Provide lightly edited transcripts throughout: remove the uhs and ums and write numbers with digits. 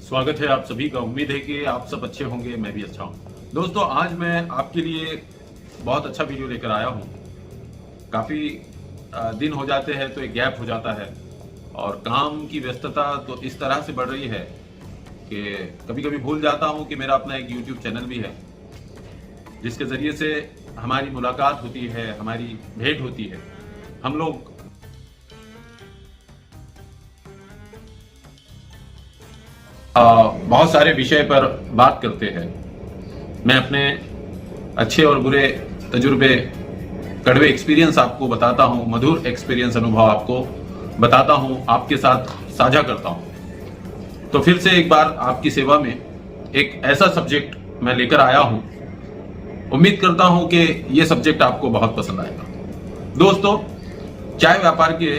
स्वागत है आप सभी का। उम्मीद है कि आप सब अच्छे होंगे, मैं भी अच्छा हूं। दोस्तों, आज मैं आपके लिए बहुत अच्छा वीडियो लेकर आया हूं। काफ़ी दिन हो जाते हैं तो एक गैप हो जाता है और काम की व्यस्तता तो इस तरह से बढ़ रही है कि कभी कभी भूल जाता हूं कि मेरा अपना एक YouTube चैनल भी है, जिसके ज़रिए से हमारी मुलाकात होती है, हमारी भेंट होती है। हम लोग बहुत सारे विषय पर बात करते हैं। मैं अपने अच्छे और बुरे तजुर्बे, कड़वे एक्सपीरियंस आपको बताता हूँ, मधुर एक्सपीरियंस अनुभव आपको बताता हूँ, आपके साथ साझा करता हूँ। तो फिर से एक बार आपकी सेवा में एक ऐसा सब्जेक्ट मैं लेकर आया हूँ। उम्मीद करता हूँ कि ये सब्जेक्ट आपको बहुत पसंद आएगा। दोस्तों, चाय व्यापार के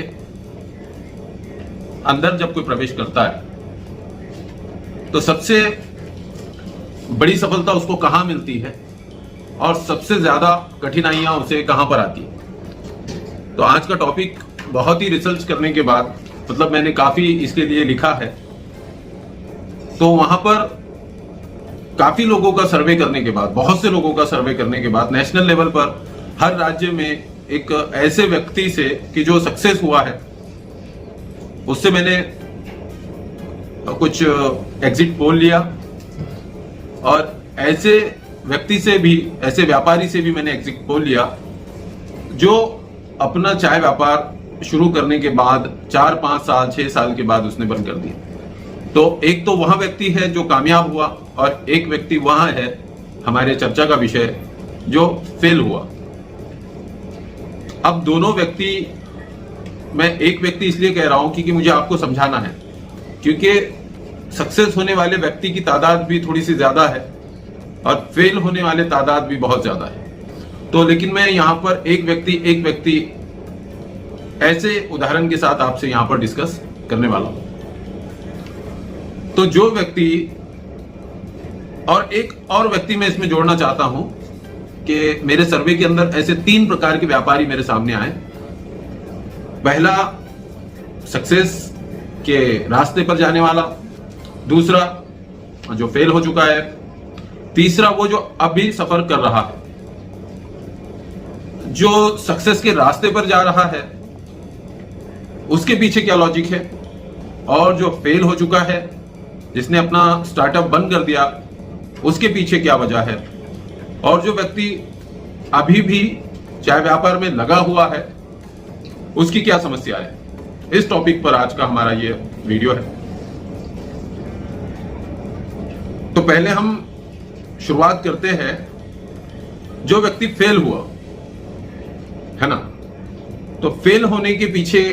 अंदर जब कोई प्रवेश करता है तो सबसे बड़ी सफलता उसको कहां मिलती है और सबसे ज्यादा कठिनाइयां उसे कहां पर आती है। तो आज का टॉपिक बहुत ही रिसर्च करने के बाद, मतलब मैंने काफी इसके लिए लिखा है, तो वहां पर काफी लोगों का सर्वे करने के बाद, बहुत से लोगों का सर्वे करने के बाद, नेशनल लेवल पर हर राज्य में एक ऐसे व्यक्ति से कि जो सक्सेस हुआ है, उससे मैंने कुछ एग्जिट पोल लिया और ऐसे व्यक्ति से भी, ऐसे व्यापारी से भी मैंने एग्जिट पोल लिया जो अपना चाय व्यापार शुरू करने के बाद 4, 5 साल, 6 साल के बाद उसने बंद कर दिया। तो एक तो वह व्यक्ति है जो कामयाब हुआ और एक व्यक्ति वहां है, हमारे चर्चा का विषय, जो फेल हुआ। अब दोनों व्यक्ति, मैं एक व्यक्ति इसलिए कह रहा हूं क्योंकि मुझे आपको समझाना है, क्योंकि सक्सेस होने वाले व्यक्ति की तादाद भी थोड़ी सी ज्यादा है और फेल होने वाले तादाद भी बहुत ज्यादा है। तो लेकिन मैं यहां पर एक व्यक्ति ऐसे उदाहरण के साथ आपसे यहां पर डिस्कस करने वाला हूं। तो जो व्यक्ति, और एक और व्यक्ति मैं इसमें जोड़ना चाहता हूं कि मेरे सर्वे के अंदर ऐसे 3 प्रकार के व्यापारी मेरे सामने आए। पहला, सक्सेस के रास्ते पर जाने वाला। दूसरा, जो फेल हो चुका है। तीसरा, वो जो अभी सफर कर रहा है। जो सक्सेस के रास्ते पर जा रहा है उसके पीछे क्या लॉजिक है, और जो फेल हो चुका है, जिसने अपना स्टार्टअप बंद कर दिया, उसके पीछे क्या वजह है, और जो व्यक्ति अभी भी चाय व्यापार में लगा हुआ है उसकी क्या समस्या है। इस टॉपिक पर आज का हमारा ये वीडियो है। तो पहले हम शुरुआत करते हैं, जो व्यक्ति फेल हुआ है ना, तो फेल होने के पीछे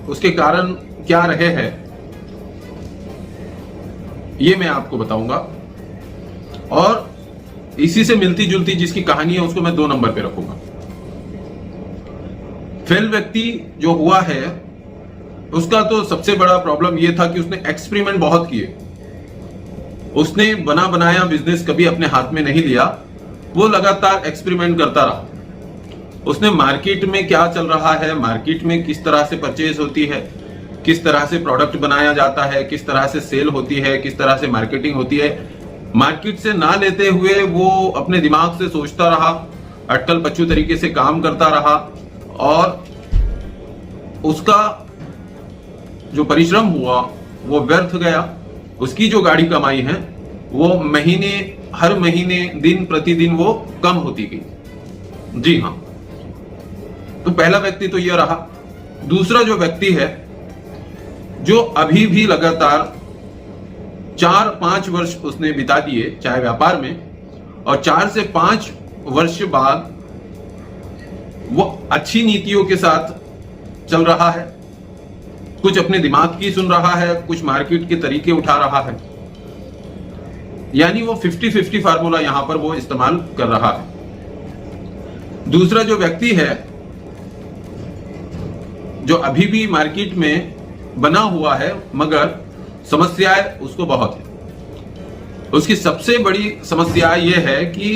उसके कारण क्या रहे हैं ये मैं आपको बताऊंगा, और इसी से मिलती जुलती जिसकी कहानी है उसको मैं 2 नंबर पे रखूंगा। फेल व्यक्ति जो हुआ है उसका तो सबसे बड़ा प्रॉब्लम यह था कि उसने एक्सपेरिमेंट बहुत किए। उसने बना बनाया बिजनेस कभी अपने हाथ में नहीं लिया, वो लगातार एक्सपेरिमेंट करता रहा। उसने मार्केट में क्या चल रहा है, मार्केट में किस तरह से परचेज होती है, किस तरह से प्रोडक्ट बनाया जाता है, किस तरह से सेल होती है, किस तरह से मार्केटिंग होती है, मार्केट से ना लेते हुए वो अपने दिमाग से सोचता रहा, अटकल बच्चू तरीके से काम करता रहा, और उसका जो परिश्रम हुआ वो व्यर्थ गया। उसकी जो गाड़ी कमाई है वो हर महीने, दिन प्रतिदिन वो कम होती गई। जी हाँ, तो पहला व्यक्ति तो यह रहा। दूसरा जो व्यक्ति है, जो अभी भी लगातार 4-5 वर्ष उसने बिता दिए चाय व्यापार में, और 4 से 5 वर्ष बाद वो अच्छी नीतियों के साथ चल रहा है, कुछ अपने दिमाग की सुन रहा है, कुछ मार्केट के तरीके उठा रहा है, यानी वो 50-50 फार्मूला यहां पर वो इस्तेमाल कर रहा है। दूसरा जो व्यक्ति है, जो अभी भी मार्केट में बना हुआ है मगर समस्याएं उसको बहुत है। उसकी सबसे बड़ी समस्या यह है कि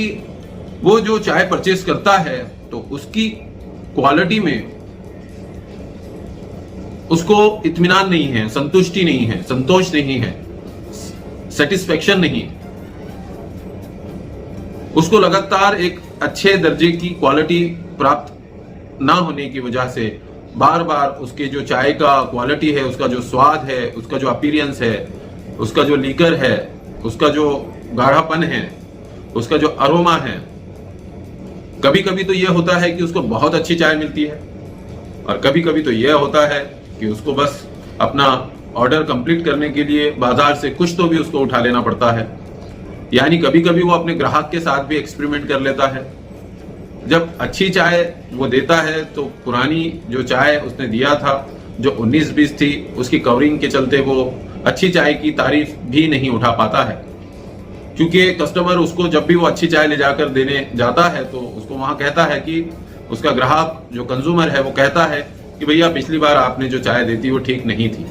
वो जो चाय परचेस करता है तो उसकी क्वालिटी में उसको इत्मीनान नहीं है, संतुष्टि नहीं है, संतोष नहीं है। सेटिस्फेक्शन नहीं है, उसको लगातार एक अच्छे दर्जे की क्वालिटी प्राप्त ना होने की वजह से बार बार उसके जो चाय का क्वालिटी है, उसका जो स्वाद है, उसका जो अपीयरेंस है, उसका जो लीकर है, उसका जो गाढ़ापन है, उसका जो अरोमा है, कभी कभी तो यह होता है कि उसको बहुत अच्छी चाय मिलती है और कभी कभी तो यह होता है कि उसको बस अपना ऑर्डर कंप्लीट करने के लिए बाजार से कुछ तो भी उसको उठा लेना पड़ता है। यानी कभी कभी वो अपने ग्राहक के साथ भी एक्सपेरिमेंट कर लेता है। जब अच्छी चाय वो देता है तो पुरानी जो चाय उसने दिया था जो 19-20 थी, उसकी कवरिंग के चलते वो अच्छी चाय की तारीफ भी नहीं उठा पाता है, क्योंकि कस्टमर उसको जब भी वो अच्छी चाय ले जाकर देने जाता है तो उसको वहां कहता है कि उसका ग्राहक जो कंज्यूमर है वो कहता है कि भैया पिछली बार आपने जो चाय दी थी वो ठीक नहीं थी।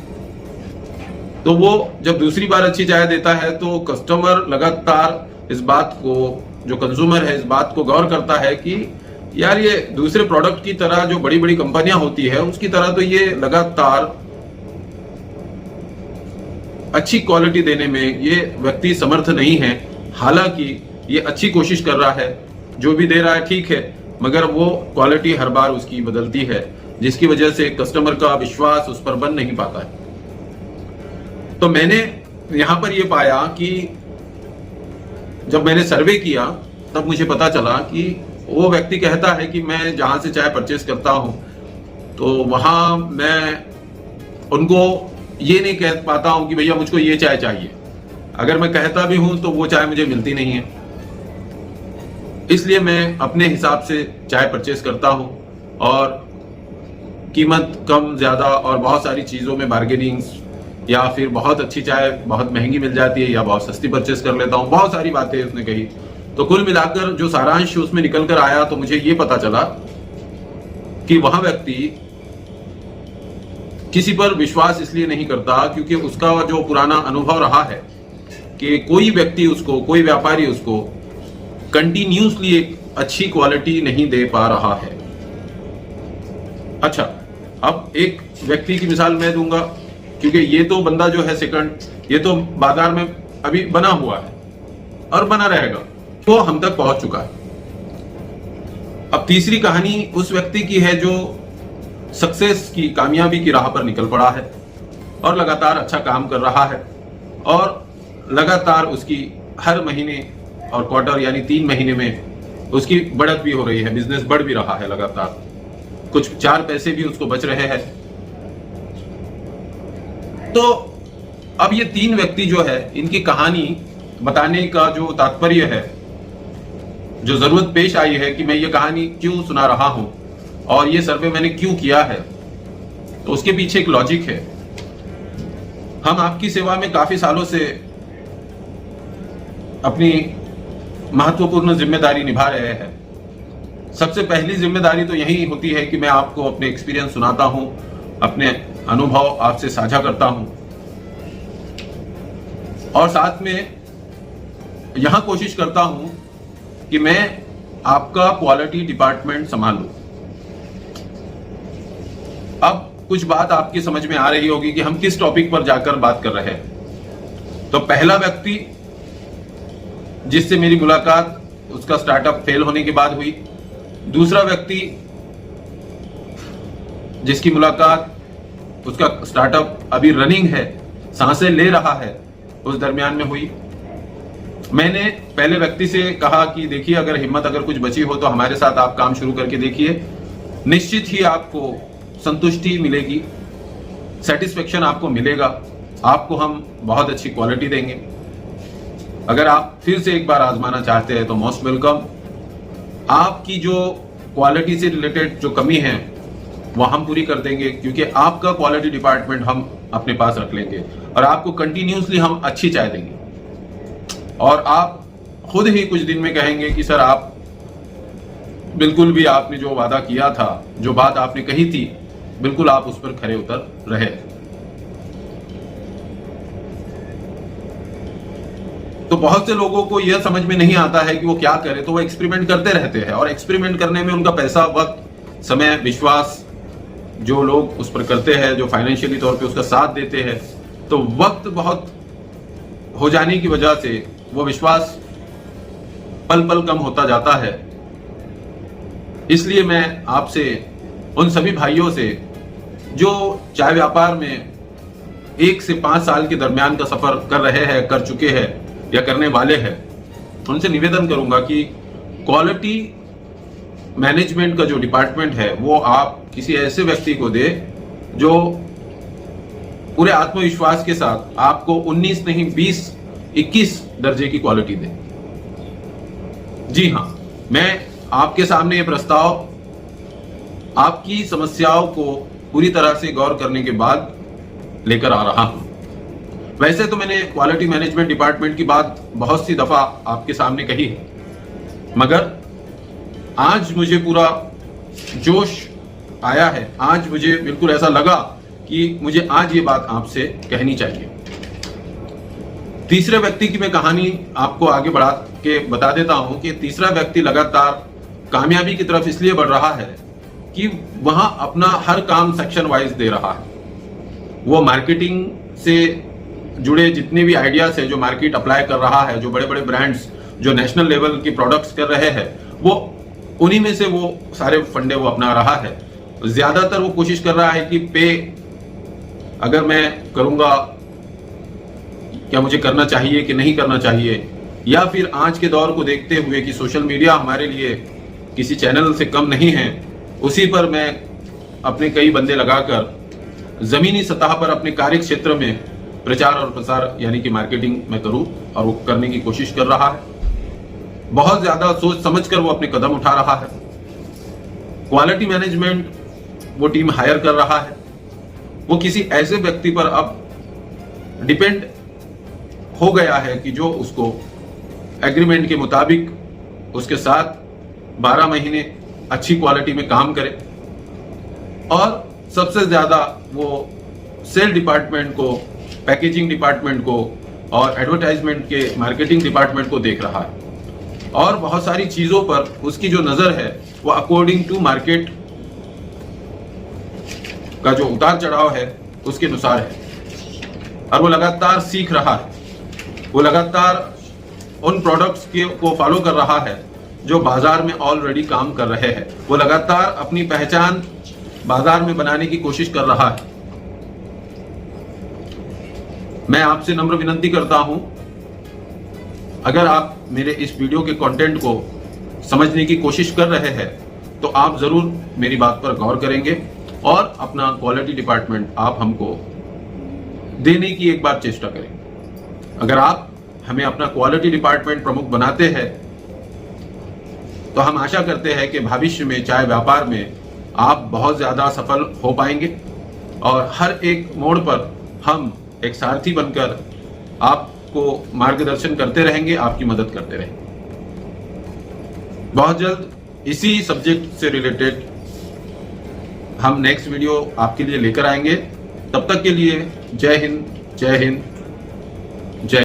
तो वो जब दूसरी बार अच्छी चाय देता है तो कस्टमर लगातार इस बात को, जो कंज्यूमर है इस बात को गौर करता है कि यार ये दूसरे प्रोडक्ट की तरह जो बड़ी बड़ी कंपनियां होती है उसकी तरह तो ये लगातार अच्छी क्वालिटी देने में ये व्यक्ति समर्थ नहीं है। हालांकि ये अच्छी कोशिश कर रहा है, जो भी दे रहा है ठीक है, मगर वो क्वालिटी हर बार उसकी बदलती है, जिसकी वजह से कस्टमर का विश्वास उस पर बन नहीं पाता है। तो मैंने यहां पर यह पाया कि जब मैंने सर्वे किया तब मुझे पता चला कि वो व्यक्ति कहता है कि मैं जहां से चाय परचेस करता हूं तो वहां मैं उनको ये नहीं कह पाता हूं कि भैया मुझको ये चाय चाहिए। अगर मैं कहता भी हूं तो वो चाय मुझे मिलती नहीं है, इसलिए मैं अपने हिसाब से चाय परचेस करता हूं और कीमत कम ज्यादा और बहुत सारी चीजों में बार्गेनिंग्स, या फिर बहुत अच्छी चाय बहुत महंगी मिल जाती है या बहुत सस्ती परचेस कर लेता हूं। बहुत सारी बातें उसने कही, तो कुल मिलाकर जो सारांश उसमें निकल कर आया तो मुझे ये पता चला कि वह व्यक्ति किसी पर विश्वास इसलिए नहीं करता क्योंकि उसका जो पुराना अनुभव रहा है कि कोई व्यक्ति उसको, कोई व्यापारी उसको कंटिन्यूसली एक अच्छी क्वालिटी नहीं दे पा रहा है। अच्छा, अब एक व्यक्ति की मिसाल मैं दूंगा, क्योंकि ये तो बंदा जो है सेकंड, ये तो बाजार में अभी बना हुआ है और बना रहेगा, तो हम तक पहुंच चुका है। अब तीसरी कहानी उस व्यक्ति की है जो सक्सेस की, कामयाबी की राह पर निकल पड़ा है और लगातार अच्छा काम कर रहा है और लगातार उसकी हर महीने और क्वार्टर यानी 3 महीने में उसकी बढ़त भी हो रही है, बिजनेस बढ़ भी रहा है लगातार, कुछ 4 पैसे भी उसको बच रहे हैं। तो अब ये 3 व्यक्ति जो है, इनकी कहानी बताने का जो तात्पर्य है, जो जरूरत पेश आई है कि मैं ये कहानी क्यों सुना रहा हूं और ये सर्वे मैंने क्यों किया है, तो उसके पीछे एक लॉजिक है। हम आपकी सेवा में काफी सालों से अपनी महत्वपूर्ण जिम्मेदारी निभा रहे हैं। सबसे पहली जिम्मेदारी तो यही होती है कि मैं आपको अपने एक्सपीरियंस सुनाता हूं, अपने अनुभव आपसे साझा करता हूं और साथ में यहां कोशिश करता हूं कि मैं आपका क्वालिटी डिपार्टमेंट संभाल लूं। अब कुछ बात आपकी समझ में आ रही होगी कि हम किस टॉपिक पर जाकर बात कर रहे हैं। तो पहला व्यक्ति जिससे मेरी मुलाकात उसका स्टार्टअप फेल होने के बाद हुई, दूसरा व्यक्ति जिसकी मुलाकात उसका स्टार्टअप अभी रनिंग है, सांसें ले रहा है, उस दरमियान में हुई। मैंने पहले व्यक्ति से कहा कि देखिए, अगर हिम्मत अगर कुछ बची हो तो हमारे साथ आप काम शुरू करके देखिए, निश्चित ही आपको संतुष्टि मिलेगी, सेटिस्फेक्शन आपको मिलेगा, आपको हम बहुत अच्छी क्वालिटी देंगे। अगर आप फिर से एक बार आजमाना चाहते हैं तो मोस्ट वेलकम। आपकी जो क्वालिटी से रिलेटेड जो कमी है वह हम पूरी कर देंगे, क्योंकि आपका क्वालिटी डिपार्टमेंट हम अपने पास रख लेंगे और आपको कंटिन्यूसली हम अच्छी चाय देंगे और आप खुद ही कुछ दिन में कहेंगे कि सर आप बिल्कुल भी आपने जो वादा किया था, जो बात आपने कही थी, बिल्कुल आप उस पर खरे उतर रहे। तो बहुत से लोगों को यह समझ में नहीं आता है कि वो क्या करें, तो वो एक्सपेरिमेंट करते रहते हैं और एक्सपेरिमेंट करने में उनका पैसा, वक्त, समय, विश्वास जो लोग उस पर करते हैं, जो फाइनेंशियली तौर पे उसका साथ देते हैं, तो वक्त बहुत हो जाने की वजह से वो विश्वास पल पल कम होता जाता है। इसलिए मैं आपसे, उन सभी भाइयों से जो चाय व्यापार में 1 से 5 साल के दरमियान का सफर कर रहे हैं, कर चुके हैं या करने वाले हैं, उनसे निवेदन करूंगा कि क्वालिटी मैनेजमेंट का जो डिपार्टमेंट है वो आप किसी ऐसे व्यक्ति को दे जो पूरे आत्मविश्वास के साथ आपको 19 नहीं 20-21 दर्जे की क्वालिटी दे। जी हां, मैं आपके सामने ये प्रस्ताव आपकी समस्याओं को पूरी तरह से गौर करने के बाद लेकर आ रहा हूं। वैसे तो मैंने क्वालिटी मैनेजमेंट डिपार्टमेंट की बात बहुत सी दफा आपके सामने कही है, मगर आज मुझे पूरा जोश आया है। आज मुझे बिल्कुल ऐसा लगा कि मुझे आज ये बात आपसे कहनी चाहिए। तीसरे व्यक्ति की मैं कहानी आपको आगे बढ़ा के बता देता हूं कि तीसरा व्यक्ति लगातार कामयाबी की तरफ इसलिए बढ़ रहा है कि वहां अपना हर काम सेक्शन वाइज दे रहा है। वो मार्केटिंग से जुड़े जितने भी आइडियाज है जो मार्केट अप्लाई कर रहा है, जो बड़े बड़े ब्रांड्स जो नेशनल लेवल की प्रोडक्ट्स कर रहे हैं, वो उन्हीं में से वो सारे फंडे वो अपना रहा है। ज्यादातर वो कोशिश कर रहा है कि पे अगर मैं करूंगा क्या मुझे करना चाहिए कि नहीं करना चाहिए, या फिर आज के दौर को देखते हुए कि सोशल मीडिया हमारे लिए किसी चैनल से कम नहीं है, उसी पर मैं अपने कई बंदे लगाकर जमीनी सतह पर अपने कार्य क्षेत्र में प्रचार और प्रसार यानी कि मार्केटिंग में करूं, और वो करने की कोशिश कर रहा है। बहुत ज्यादा सोच समझकर वो अपने कदम उठा रहा है। क्वालिटी मैनेजमेंट वो टीम हायर कर रहा है। वो किसी ऐसे व्यक्ति पर अब डिपेंड हो गया है कि जो उसको एग्रीमेंट के मुताबिक उसके साथ 12 महीने अच्छी क्वालिटी में काम करे, और सबसे ज्यादा वो सेल डिपार्टमेंट को, पैकेजिंग डिपार्टमेंट को और एडवर्टाइजमेंट के मार्केटिंग डिपार्टमेंट को देख रहा है। और बहुत सारी चीजों पर उसकी जो नजर है वो अकॉर्डिंग टू मार्केट का जो उतार चढ़ाव है उसके अनुसार है। और वो लगातार सीख रहा है, वो लगातार उन प्रोडक्ट्स को फॉलो कर रहा है जो बाजार में ऑलरेडी काम कर रहे हैं। वो लगातार अपनी पहचान बाजार में बनाने की कोशिश कर रहा है। मैं आपसे नम्र विनती करता हूं, अगर आप मेरे इस वीडियो के कंटेंट को समझने की कोशिश कर रहे हैं तो आप जरूर मेरी बात पर गौर करेंगे और अपना क्वालिटी डिपार्टमेंट आप हमको देने की एक बार चेष्टा करेंगे। अगर आप हमें अपना क्वालिटी डिपार्टमेंट प्रमुख बनाते हैं तो हम आशा करते हैं कि भविष्य में चाय व्यापार में आप बहुत ज्यादा सफल हो पाएंगे, और हर एक मोड़ पर हम एक सारथी बनकर आपको मार्गदर्शन करते रहेंगे, आपकी मदद करते रहेंगे। बहुत जल्द इसी सब्जेक्ट से रिलेटेड हम नेक्स्ट वीडियो आपके लिए लेकर आएंगे। तब तक के लिए जय हिंद, जय हिंद, जय